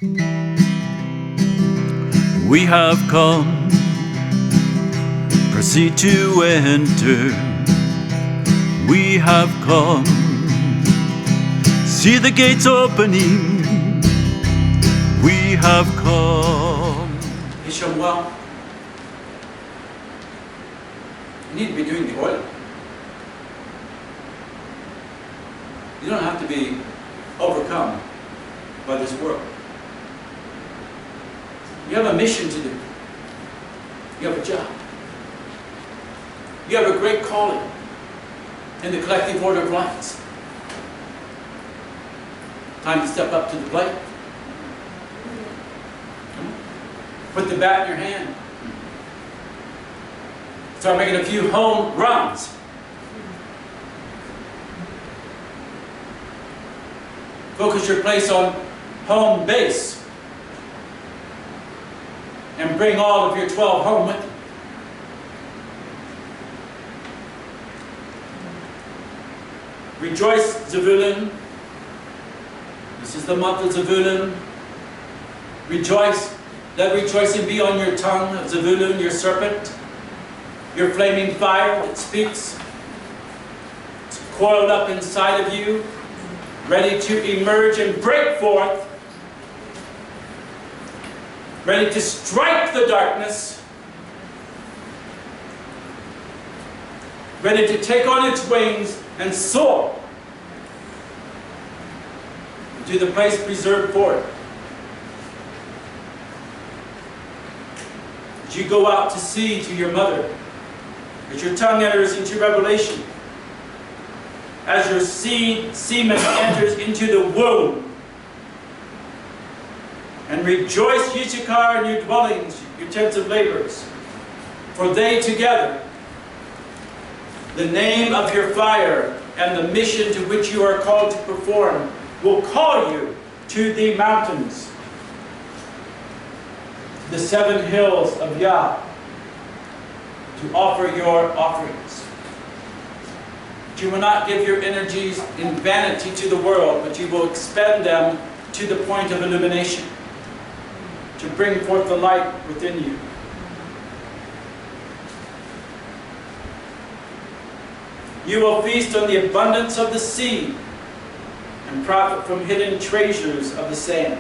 We have come, proceed to enter. We have come, see the gates opening. We have come. Bishop, well, you need to be doing the oil. You don't have to be overcome by this world. You have a mission to do. You have a job. You have a great calling in the collective order of lights. Time to step up to the plate. Put the bat in your hand. Start making a few home runs. Focus your place on home base. And bring all of your 12 home with you. Rejoice, Zebulun. This is the month of Zebulun. Rejoice. Let rejoicing be on your tongue of Zebulun, your serpent, your flaming fire that speaks. It's coiled up inside of you, ready to emerge and break forth, ready to strike the darkness, ready to take on its wings and soar to the place preserved for it. As you go out to sea to your mother, as your tongue enters into revelation, as your semen enters into the womb, and rejoice, Yishakar, in your dwellings, your tents of labors, for they together, the name of your fire and the mission to which you are called to perform, will call you to the mountains, the 7 hills of Yah, to offer your offerings. You will not give your energies in vanity to the world, but you will expend them to the point of illumination, to bring forth the light within you. You will feast on the abundance of the sea and profit from hidden treasures of the sand.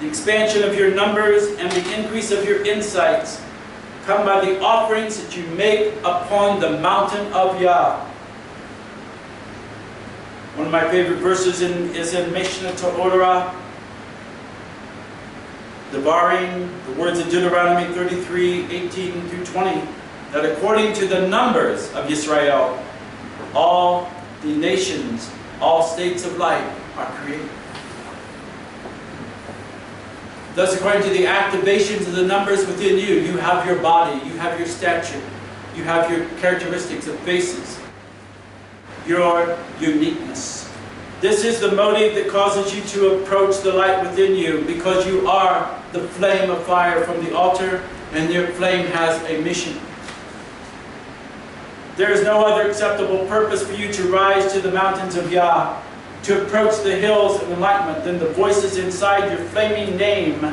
The expansion of your numbers and the increase of your insights come by the offerings that you make upon the mountain of Yah. One of my favorite verses is in Mishnah Torah, the words of Deuteronomy 33, 18 through 20, that according to the numbers of Yisrael, all the nations, all states of light are created. Thus, according to the activations of the numbers within you, you have your body, you have your stature, you have your characteristics of faces, your uniqueness. This is the motive that causes you to approach the light within you, because you are the flame of fire from the altar, and your flame has a mission. There is no other acceptable purpose for you to rise to the mountains of Yah, to approach the hills of enlightenment, than the voices inside your flaming name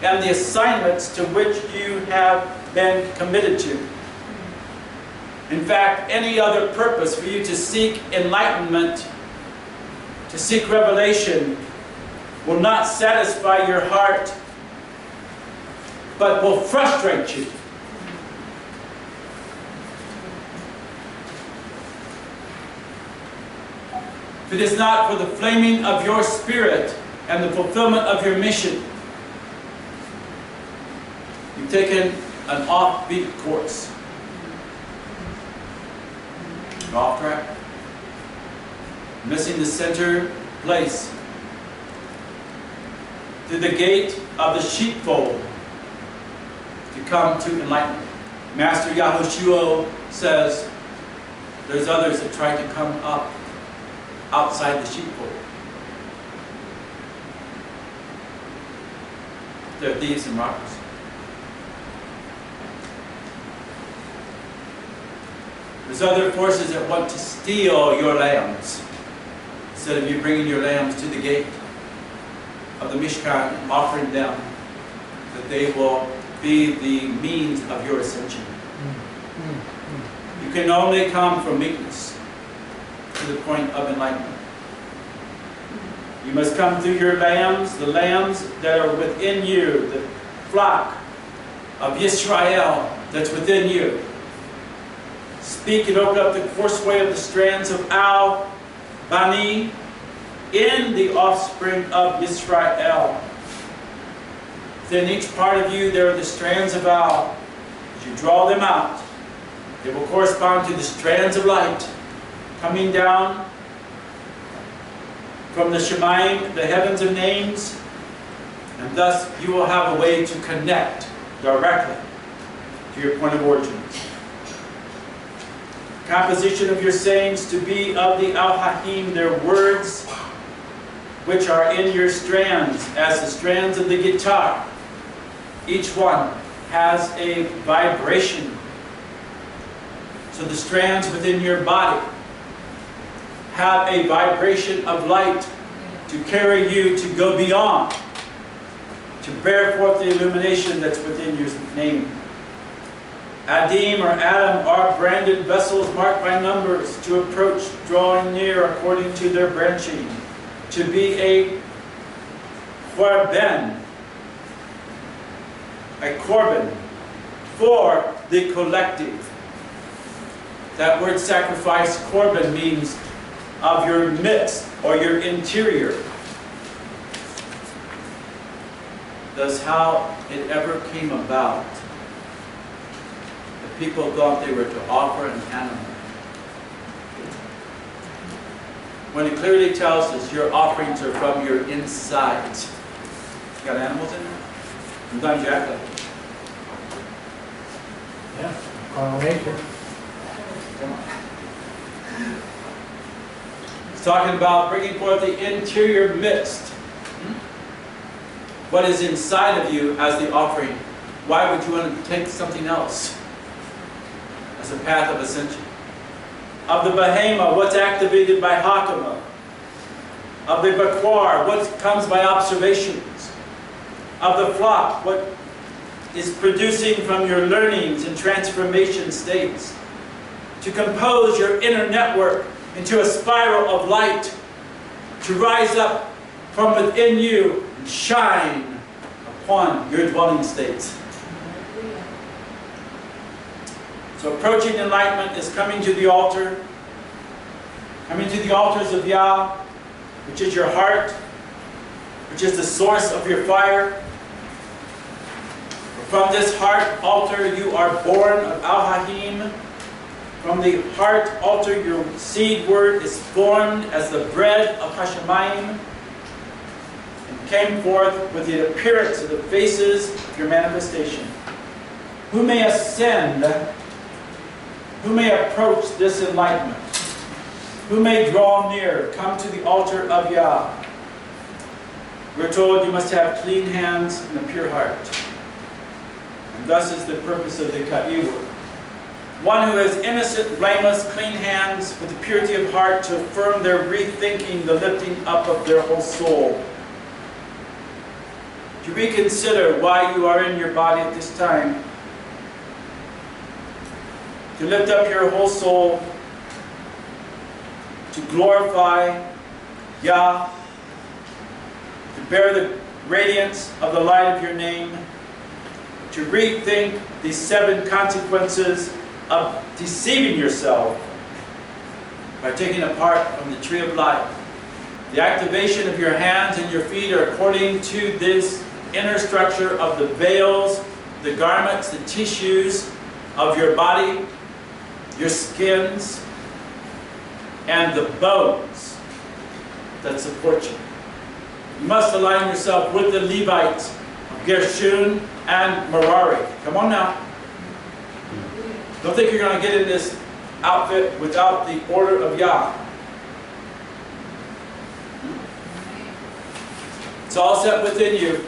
and the assignments to which you have been committed to. In fact, any other purpose for you to seek enlightenment, to seek revelation, will not satisfy your heart, but will frustrate you. If it is not for the flaming of your spirit and the fulfillment of your mission, you've taken an offbeat course. You're off track. Missing the center place. Through the gate of the sheepfold to come to enlightenment. Master Yahushua says there's others that try to come up outside the sheepfold. They're thieves and robbers. There's other forces that want to steal your lambs instead of you bringing your lambs to the gate. of the Mishkan and offering them, that they will be the means of your ascension. You can only come from meekness to the point of enlightenment. You must come through your lambs, the lambs that are within you, the flock of Yisrael that's within you. Speak and open up the courseway of the strands of Al Bani in the offspring of Yisrael. Within each part of you there are the strands of Al. As you draw them out, they will correspond to the strands of light coming down from the Shemaim, the heavens of names, and thus you will have a way to connect directly to your point of origin. Composition of your sayings to be of the Al-Hahim, their words which are in your strands, as the strands of the guitar. Each one has a vibration. So the strands within your body have a vibration of light to carry you to go beyond, to bear forth the illumination that's within your name. Adim or Adam are branded vessels marked by numbers to approach, drawing near according to their branching, to be a korban for the collective. That word sacrifice, korban, means of your midst or your interior. Thus how it ever came about that people thought they were to offer an animal, when it clearly tells us your offerings are from your insides. You got animals in there? Sometimes you act like it. Yeah, carnal nature. Come on. It's talking about bringing forth the interior midst. What is inside of you as the offering. Why would you want to take something else as a path of ascension? Of the Behema, what's activated by Hakama? Of the Bakwar, what comes by observations? Of the flock, what is producing from your learnings and transformation states? To compose your inner network into a spiral of light, to rise up from within you and shine upon your dwelling states. So approaching enlightenment is coming to the altar, coming to the altars of Yah, which is your heart, which is the source of your fire. From this heart altar you are born of Al-Hahim. From the heart altar your seed word is formed as the bread of Hashemayim, and came forth with the appearance of the faces of your manifestation. Who may ascend? Who may approach this enlightenment? Who may draw near, come to the altar of Yah? We're told you must have clean hands and a pure heart. And thus is the purpose of the Ka'iwa. One who has innocent, blameless, clean hands with the purity of heart to affirm their rethinking, the lifting up of their whole soul. To reconsider why you are in your body at this time. To lift up your whole soul, to glorify Yah, to bear the radiance of the light of your name, to rethink the 7 consequences of deceiving yourself by taking a part from the tree of life. The activation of your hands and your feet are according to this inner structure of the veils, the garments, the tissues of your body, your skins, and the bones that support you. You must align yourself with the Levites of Gershon and Merari. Come on now. Don't think you're going to get in this outfit without the order of Yah. It's all set within you.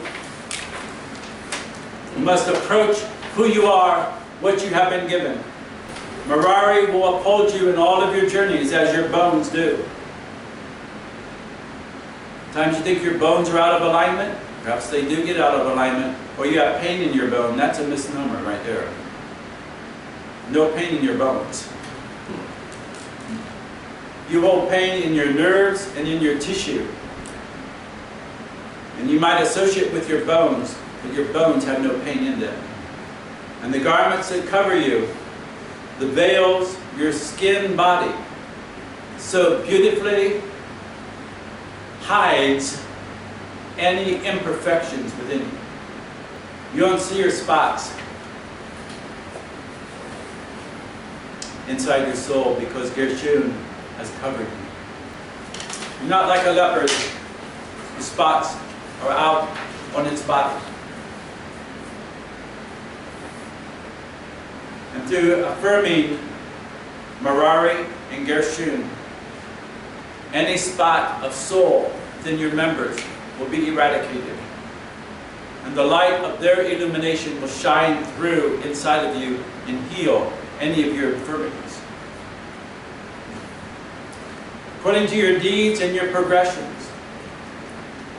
You must approach who you are, what you have been given. Merari will uphold you in all of your journeys as your bones do. Sometimes you think your bones are out of alignment. Perhaps they do get out of alignment. Or you have pain in your bone. That's a misnomer right there. No pain in your bones. You hold pain in your nerves and in your tissue. And you might associate with your bones, but your bones have no pain in them. And the garments that cover you, the veils, your skin body, so beautifully hides any imperfections within you. You don't see your spots inside your soul because Gershon has covered you. You're not like a leopard whose spots are out on its body. And through affirming Merari and Gershon, any spot of soul within your members will be eradicated. And the light of their illumination will shine through inside of you and heal any of your infirmities. According to your deeds and your progressions,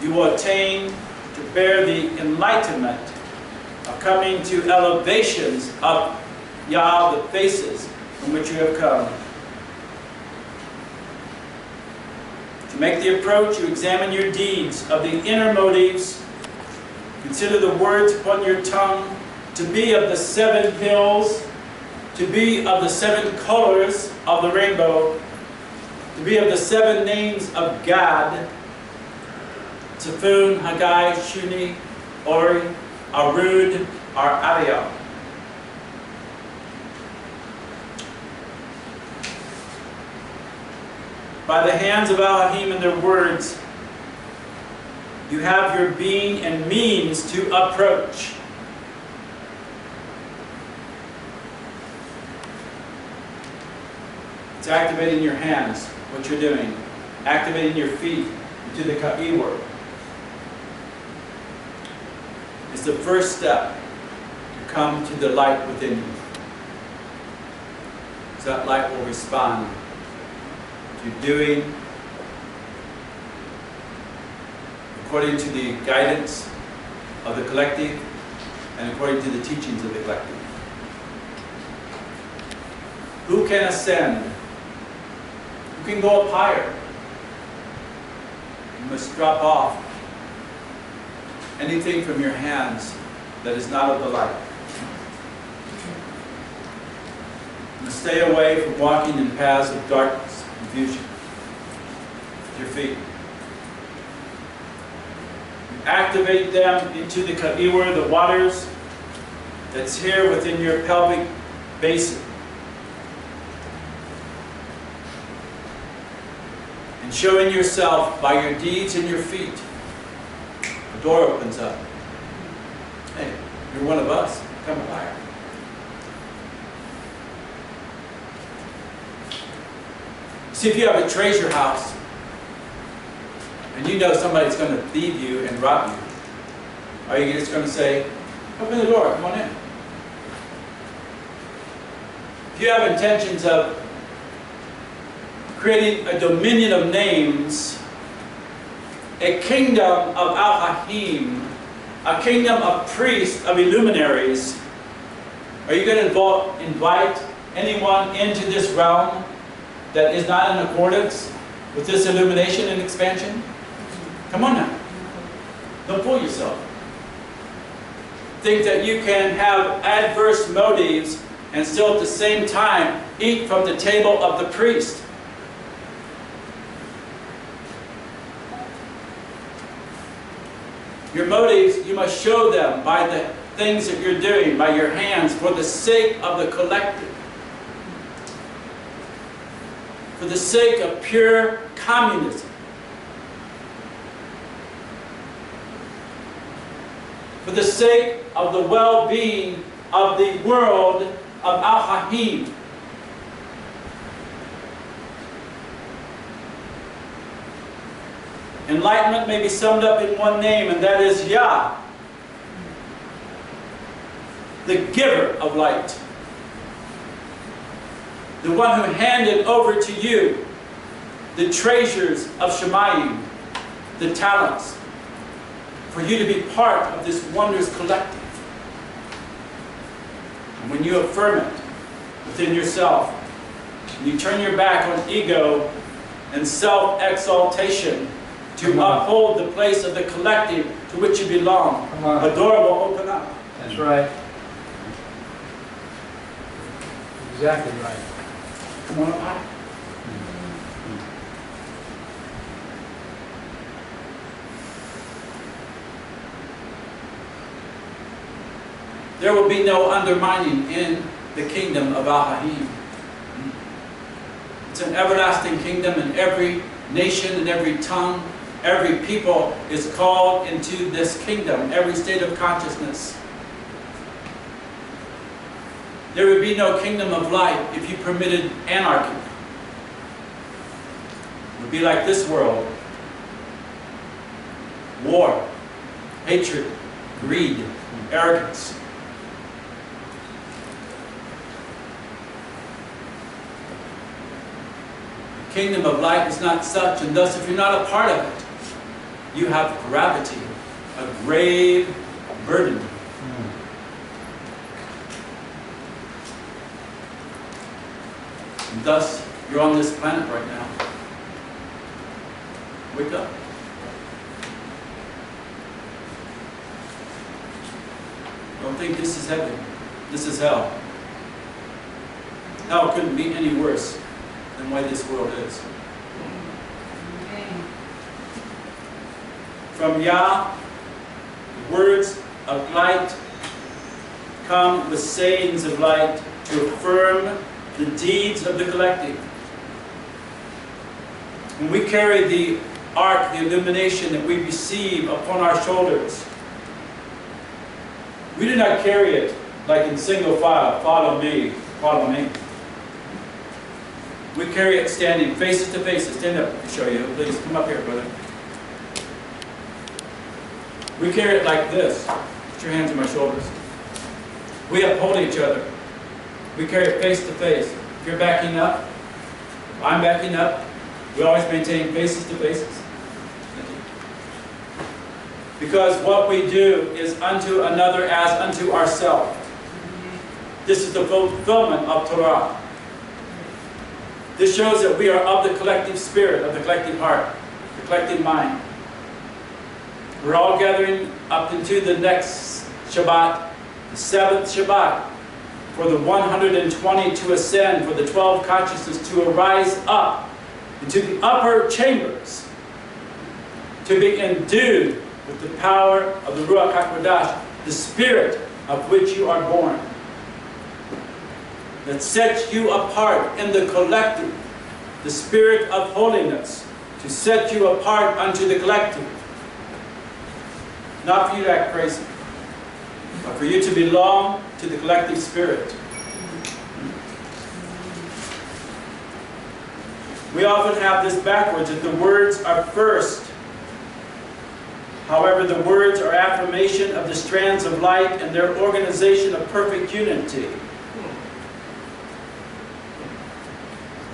you will attain to bear the enlightenment of coming to elevations of Yah, the faces from which you have come. To make the approach, you examine your deeds of the inner motives. Consider the words upon your tongue to be of the 7 hills, to be of the 7 colors of the rainbow, to be of the 7 names of God, Tafun, Haggai, Shuni, Ori, Arud, Arabia. By the hands of Elohim and their words, you have your being and means to approach. It's activating your hands, what you're doing. Activating your feet into the Ka'ibur. It's the first step to come to the light within you. So that light will respond to doing according to the guidance of the collective and according to the teachings of the collective. Who can ascend? Who can go up higher? You must drop off anything from your hands that is not of the light. You must stay away from walking in paths of darkness, confusion, with your feet. Activate them into the Ka'ibur, the waters that's here within your pelvic basin. And showing yourself by your deeds and your feet, the door opens up. Hey, you're one of us. Come higher. See, if you have a treasure house, and you know somebody's going to thieve you and rob you, are you just going to say, open the door, come on in? If you have intentions of creating a dominion of names, a kingdom of Al-Hahim, a kingdom of priests, of illuminaries, are you going to invite anyone into this realm that is not in accordance with this illumination and expansion? Come on now. Don't fool yourself. Think that you can have adverse motives and still at the same time eat from the table of the priest. Your motives, you must show them by the things that you're doing, by your hands, for the sake of the collective. For the sake of pure communism. For the sake of the well-being of the world of Al-Hahim. Enlightenment may be summed up in one name, and that is Yah, the giver of light. The one who handed over to you the treasures of Shemayim, the talents, for you to be part of this wondrous collective. And when you affirm it within yourself, and you turn your back on ego and self-exaltation to uphold the place of the collective to which you belong, a door will open up. That's right. Exactly right. Come on up high. There will be no undermining in the kingdom of Ahahim. It's an everlasting kingdom, and every nation and every tongue, every people is called into this kingdom, every state of consciousness. There would be no kingdom of light if you permitted anarchy. It would be like this world. War, hatred, greed, arrogance. The kingdom of light is not such, and thus if you're not a part of it, you have gravity, a grave burden. And thus, you're on this planet right now. Wake up. Don't think this is heaven. This is hell. Hell couldn't be any worse than the way this world is. From Yah, words of light come with sayings of light to affirm the deeds of the collective. When we carry the ark, the illumination that we receive upon our shoulders, we do not carry it like in single file, follow me, follow me. We carry it standing faces to faces. Stand up to show you. Please come up here, brother. We carry it like this. Put your hands on my shoulders. We uphold each other. We carry it face to face. If you're backing up, I'm backing up. We always maintain faces to faces. Thank you. Because what we do is unto another as unto ourselves. This is the fulfillment of Torah. This shows that we are of the collective spirit, of the collective heart, the collective mind. We're all gathering up into the next Shabbat, the 7th Shabbat, for the 120 to ascend, for the 12 consciousness to arise up into the upper chambers, to be endued with the power of the Ruach HaKodesh, the spirit of which you are born, that sets you apart in the collective, the spirit of holiness, to set you apart unto the collective. Not for you to act crazy, but for you to belong to the collective spirit. We often have this backwards, that the words are first. However, the words are affirmation of the strands of light and their organization of perfect unity.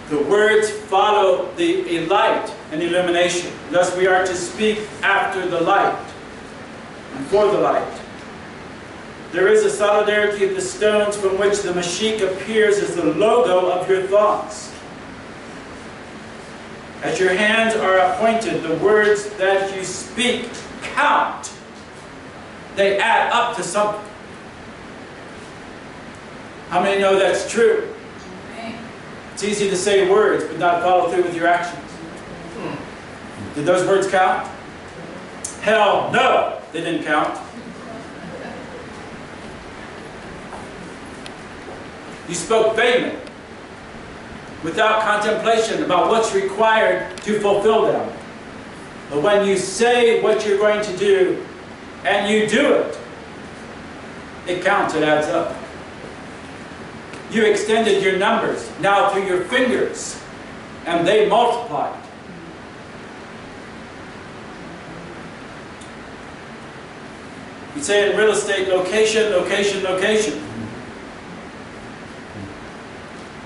The words follow the light and illumination. Thus we are to speak after the light and for the light. There is a solidarity of the stones from which the Mashiach appears as the logo of your thoughts. As your hands are appointed, the words that you speak count. They add up to something. How many know that's true? It's easy to say words, but not follow through with your actions. Did those words count? Hell no, they didn't count. You spoke vainly, without contemplation about what's required to fulfill them. But when you say what you're going to do, and you do it, it counts, it adds up. You extended your numbers now through your fingers, and they multiplied. We say in real estate, location, location, location.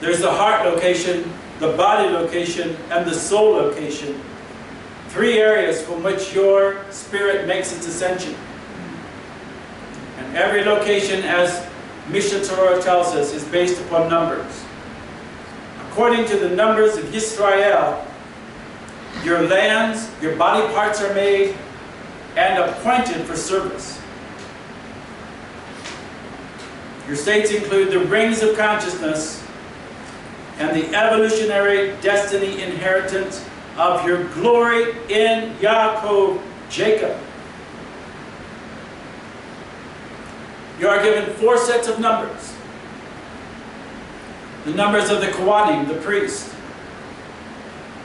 There's the heart location, the body location, and the soul location. If 3 areas from which your spirit makes its ascension. And every location, as Mishnah Torah tells us, is based upon numbers. According to the numbers of Israel, your lands, your body parts are made and appointed for service. Your states include the rings of consciousness and the evolutionary destiny inheritance of your glory in Yaakov, Jacob. You are given 4 sets of numbers. The numbers of the Kohanim, the priest,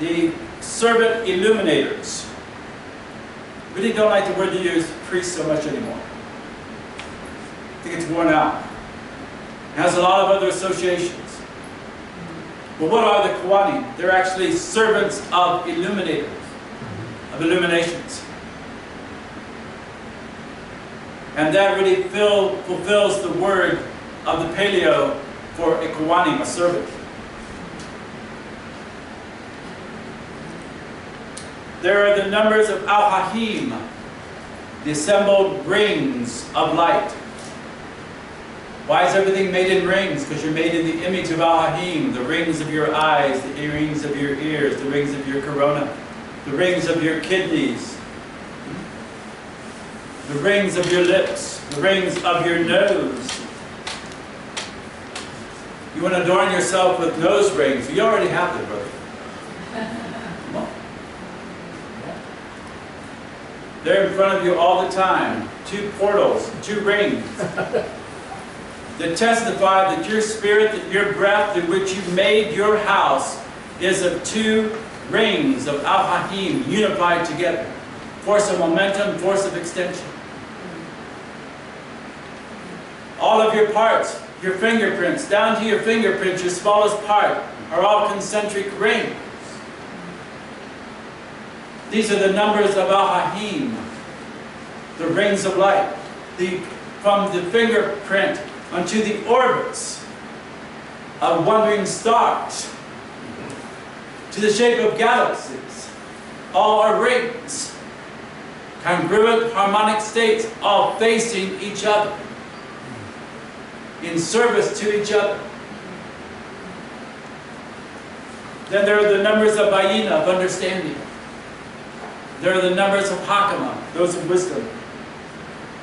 the servant illuminators. We really don't like the word to use priest so much anymore. I think it's worn out. It has a lot of other associations. But what are the Kohanim? They're actually servants of illuminators, of illuminations. And that really fulfills the word of the Paleo for a Kohanim, a servant. There are the numbers of Al-Hahim, the assembled rings of light. Why is everything made in rings? Because you're made in the image of Al-Hahim, the rings of your eyes, the rings of your ears, the rings of your corona, the rings of your kidneys, the rings of your lips, the rings of your nose. You want to adorn yourself with nose rings. You already have them, brother. Come on. They're in front of you all the time. 2 portals, 2 rings. That testify that your spirit, that your breath in which you made your house is of 2 rings of Al-Hahim unified together. Force of momentum, force of extension. All of your parts, your fingerprints, down to your fingerprints, your smallest part, are all concentric rings. These are the numbers of Al-Hahim, the rings of light. From the fingerprint unto the orbits of wandering stars, to the shape of galaxies, all are rings. Congruent harmonic states, all facing each other, in service to each other. Then there are the numbers of Bayina, of understanding. There are the numbers of Hakama, those of wisdom.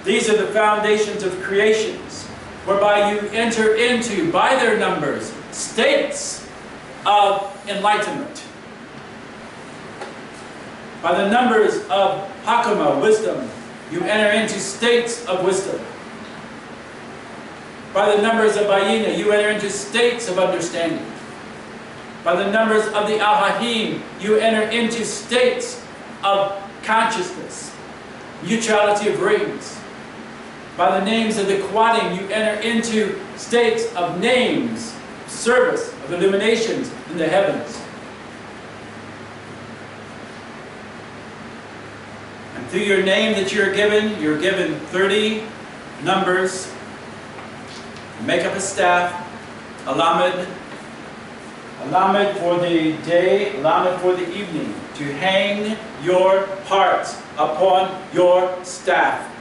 These are the foundations of creations, whereby you enter into, by their numbers, states of enlightenment. By the numbers of Hakama, wisdom, you enter into states of wisdom. By the numbers of Bayina, you enter into states of understanding. By the numbers of the Al-Hahim, you enter into states of consciousness, mutuality of rings. By the names of the Kohanim, you enter into states of names, service, of illuminations in the heavens. And through your name that you're given 30 numbers. Make up a staff, a lamed for the day, a lamed for the evening, to hang your hearts upon your staff.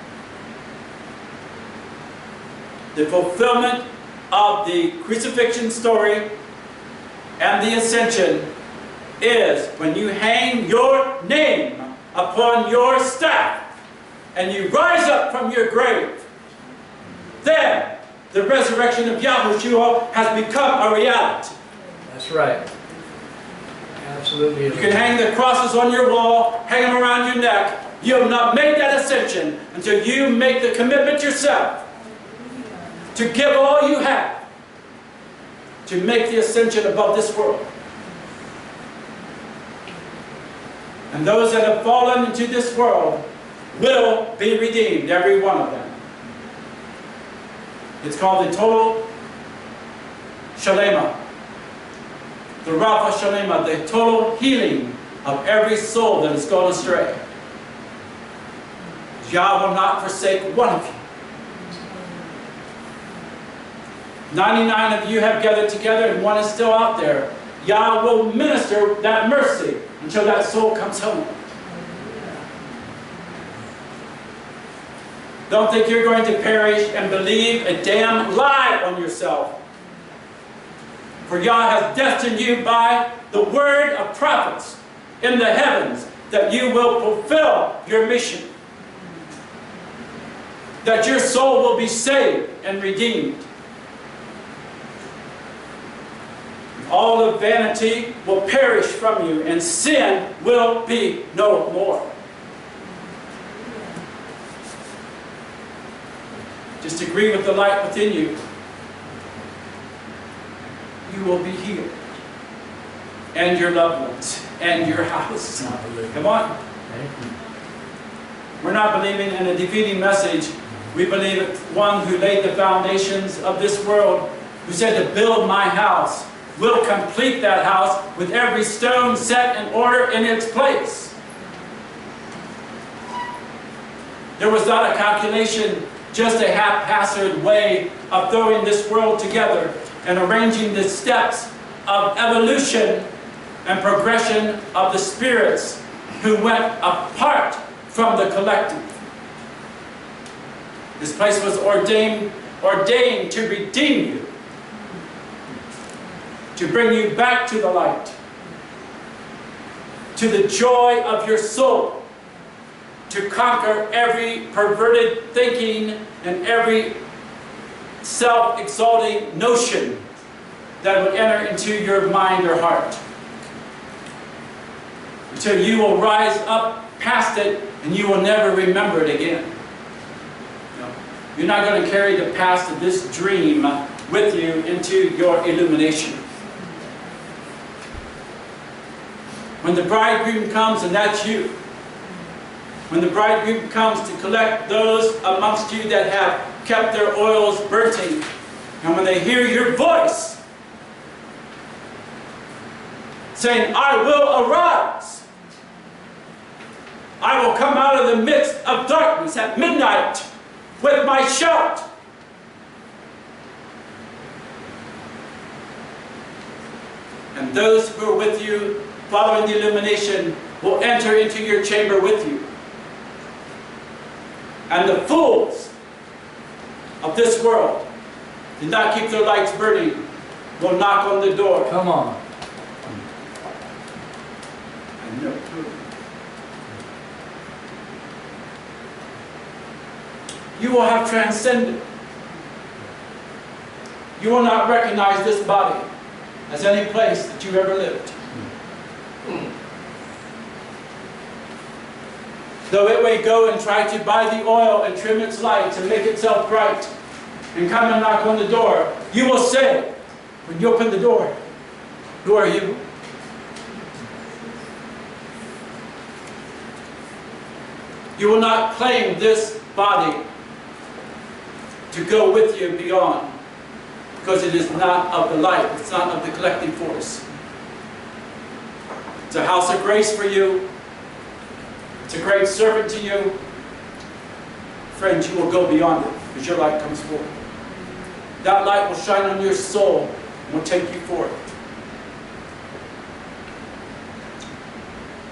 The fulfillment of the crucifixion story and the ascension is when you hang your name upon your staff and you rise up from your grave. Then the resurrection of Yahushua has become a reality. That's right. Absolutely. You can hang the crosses on your wall, hang them around your neck. You have not made that ascension until you make the commitment yourself to give all you have to make the ascension above this world. And those that have fallen into this world will be redeemed, every one of them. It's called the total shalema, the Rafa Shalema, the total healing of every soul that has gone astray. Yah will not forsake one of you. 99 of you have gathered together and one is still out there. Yah will minister that mercy until that soul comes home. Don't think you're going to perish and believe a damn lie on yourself. For Yah has destined you by the word of prophets in the heavens that you will fulfill your mission. That your soul will be saved and redeemed. All of vanity will perish from you, and sin will be no more. Just agree with the light within you. You will be healed. And your loved ones. And your house. Come on. We're not believing in a defeating message. We believe in one who laid the foundations of this world, who said to build my house. Will complete that house with every stone set in order in its place. There was not a calculation, just a haphazard way of throwing this world together and arranging the steps of evolution and progression of the spirits who went apart from the collective. This place was ordained to redeem you, to bring you back to the light, to the joy of your soul, to conquer every perverted thinking and every self-exalting notion that would enter into your mind or heart. Until you will rise up past it and you will never remember it again. No. You're not going to carry the past of this dream with you into your illumination. When the bridegroom comes, and that's you. When the bridegroom comes to collect those amongst you that have kept their oils burning, and when they hear your voice saying, I will arise. I will come out of the midst of darkness at midnight with my shout. And those who are with you following the illumination will enter into your chamber with you. And the fools of this world did not keep their lights burning will knock on the door. Come on. And no. You will have transcended. You will not recognize this body as any place that you ever lived. Though it may go and try to buy the oil and trim its lights and make itself bright and come and knock on the door, you will say, when you open the door, who are you? You will not claim this body to go with you beyond, because it is not of the light, it's not of the collective force. It's a house of grace for you. It's a great servant to you. Friends, you will go beyond it as your light comes forth. That light will shine on your soul and will take you forth.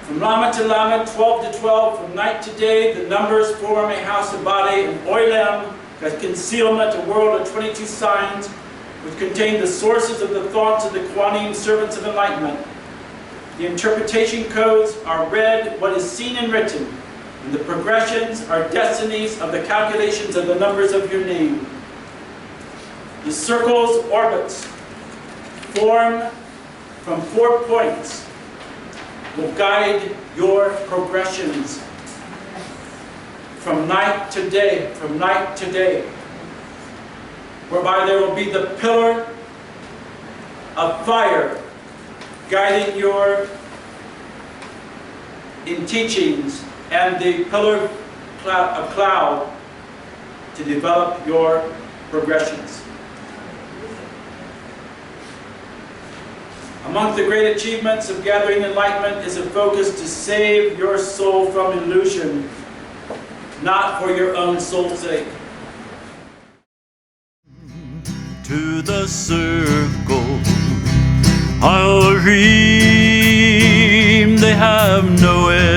From Lama to Lama, 12 to 12, from night to day, the numbers form a house of body, and Oilam, as concealment, a world of 22 signs, which contain the sources of the thoughts of the Quantum servants of enlightenment. The interpretation codes are read, what is seen and written, and the progressions are destinies of the calculations of the numbers of your name. The circles, orbits, form from 4 points, will guide your progressions from night to day, whereby there will be the pillar of fire guiding your in teachings, and the pillar of cloud to develop your progressions. Among the great achievements of gathering enlightenment is a focus to save your soul from illusion, not for your own soul's sake. To the circle, I'll dream they have no end.